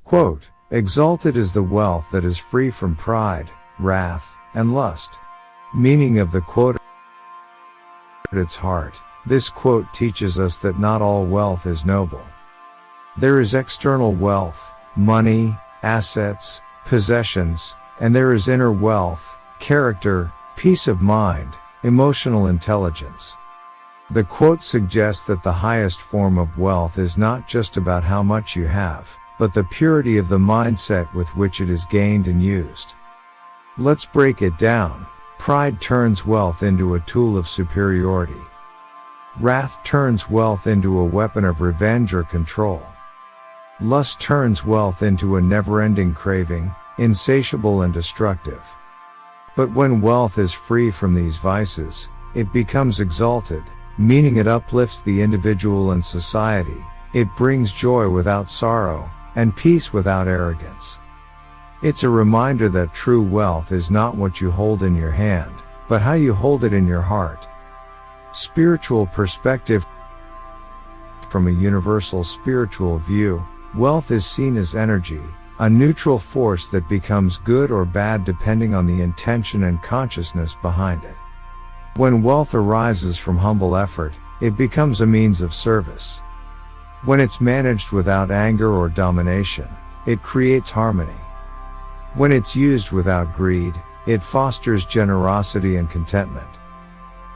Quote, "Exalted is the wealth that is free from pride, wrath, and lust." Meaning of the quote at its heart, this quote teaches us that not all wealth is noble. There is external wealth, money, assets, possessions, and there is inner wealth, character, peace of mind, emotional intelligence. The quote suggests that the highest form of wealth is not just about how much you have, but the purity of the mindset with which it is gained and used. Let's break it down. Pride turns wealth into a tool of superiority. Wrath turns wealth into a weapon of revenge or control. Lust turns wealth into a never-ending craving, insatiable and destructive. But when wealth is free from these vices, it becomes exalted, meaning it uplifts the individual and society, it brings joy without sorrow, and peace without arrogance. It's a reminder that true wealth is not what you hold in your hand, but how you hold it in your heart. Spiritual perspective. From a universal spiritual view, wealth is seen as energy, a neutral force that becomes good or bad depending on the intention and consciousness behind it. When wealth arises from humble effort, it becomes a means of service. When it's managed without anger or domination, it creates harmony. When it's used without greed, it fosters generosity and contentment.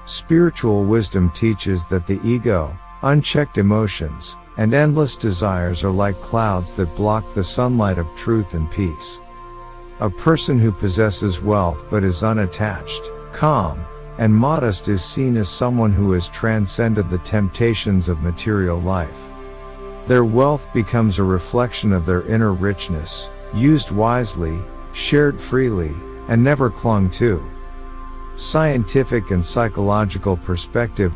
Spiritual wisdom teaches that the ego, unchecked emotions, and endless desires are like clouds that block the sunlight of truth and peace. A person who possesses wealth but is unattached, calm, and modest is seen as someone who has transcended the temptations of material life. Their wealth becomes a reflection of their inner richness, used wisely, shared freely, and never clung to. Scientific and psychological perspective.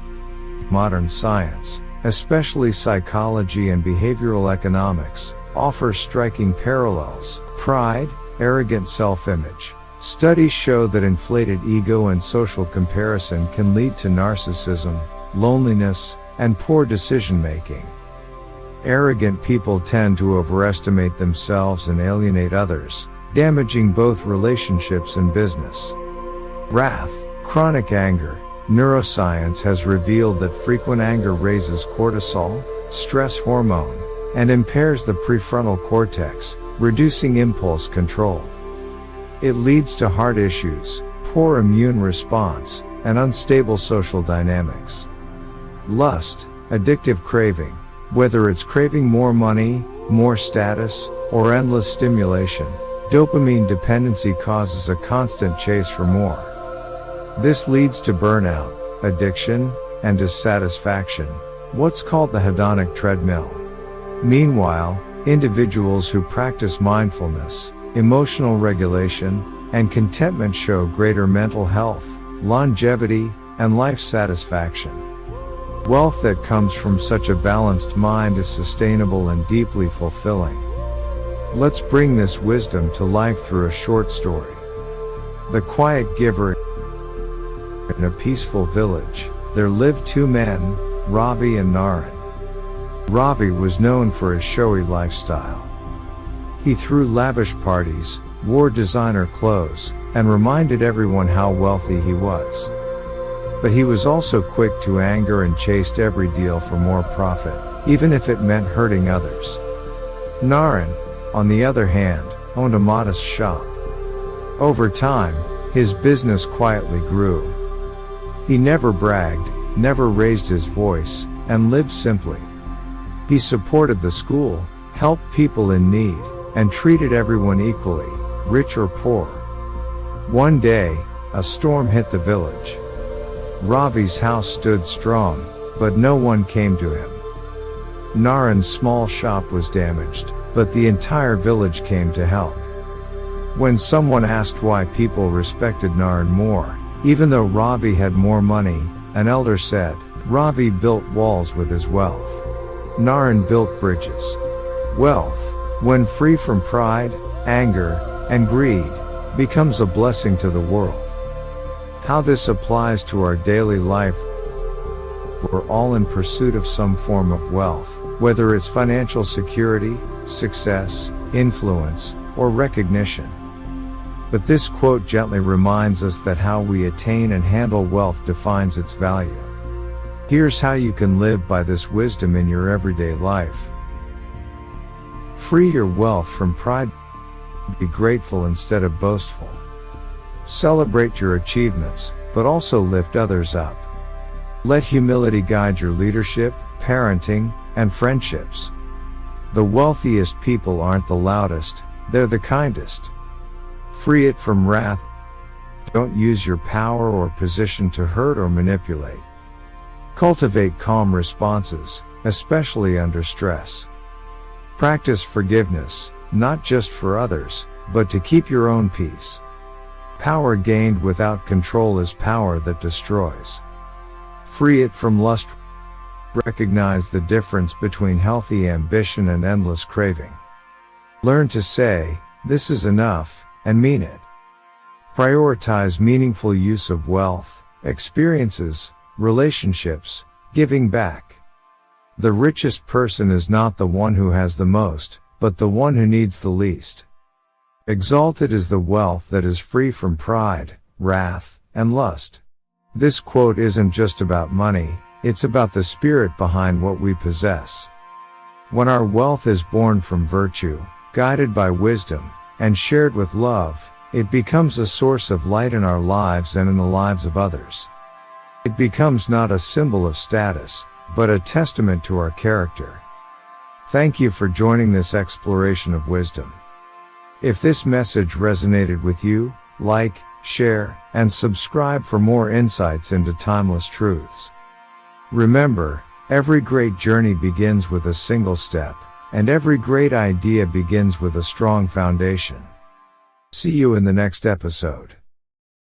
Modern science, especially psychology and behavioral economics, offers striking parallels. Pride, arrogant self-image. Studies show that inflated ego and social comparison can lead to narcissism, loneliness, and poor decision-making. Arrogant people tend to overestimate themselves and alienate others, damaging both relationships and business. Wrath, chronic anger. Neuroscience has revealed that frequent anger raises cortisol, stress hormone, and impairs the prefrontal cortex, reducing impulse control. It leads to heart issues, poor immune response, and unstable social dynamics. Lust, addictive craving. Whether it's craving more money, more status, or endless stimulation, dopamine dependency causes a constant chase for more. This leads to burnout, addiction, and dissatisfaction, what's called the hedonic treadmill. Meanwhile, individuals who practice mindfulness, emotional regulation, and contentment show greater mental health, longevity, and life satisfaction. Wealth that comes from such a balanced mind is sustainable and deeply fulfilling. Let's bring this wisdom to life through a short story. The Quiet Giver. In a peaceful village, there lived two men, Ravi and Naren. Ravi was known for his showy lifestyle. He threw lavish parties, wore designer clothes, and reminded everyone how wealthy he was. But he was also quick to anger and chased every deal for more profit, even if it meant hurting others. Naren, on the other hand, owned a modest shop. Over time, his business quietly grew. He never bragged, never raised his voice, and lived simply. He supported the school, helped people in need, and treated everyone equally, rich or poor. One day, a storm hit the village. Ravi's house stood strong, but no one came to him. Naren's small shop was damaged, but the entire village came to help. When someone asked why people respected Naren more, even though Ravi had more money, an elder said, "Ravi built walls with his wealth. Naren built bridges." Wealth, when free from pride, anger, and greed, becomes a blessing to the world. How this applies to our daily life. We're all in pursuit of some form of wealth, whether it's financial security, success, influence, or recognition. But this quote gently reminds us that how we attain and handle wealth defines its value. Here's how you can live by this wisdom in your everyday life. Free your wealth from pride. Be grateful instead of boastful. Celebrate your achievements, but also lift others up. Let humility guide your leadership, parenting, and friendships. The wealthiest people aren't the loudest, they're the kindest. Free it from wrath. Don't use your power or position to hurt or manipulate. Cultivate calm responses, especially under stress. Practice forgiveness, not just for others, but to keep your own peace. Power gained without control is power that destroys. Free it from lust. Recognize the difference between healthy ambition and endless craving. Learn to say, "This is enough," and mean it. Prioritize meaningful use of wealth, experiences, relationships, giving back. The richest person is not the one who has the most, but the one who needs the least. Exalted is the wealth that is free from pride, wrath, and lust. This quote isn't just about money, it's about the spirit behind what we possess. When our wealth is born from virtue, guided by wisdom, and shared with love, it becomes a source of light in our lives and in the lives of others. It becomes not a symbol of status, but a testament to our character. Thank you for joining this exploration of wisdom. If this message resonated with you, like, share, and subscribe for more insights into timeless truths. Remember, every great journey begins with a single step, and every great idea begins with a strong foundation. See you in the next episode.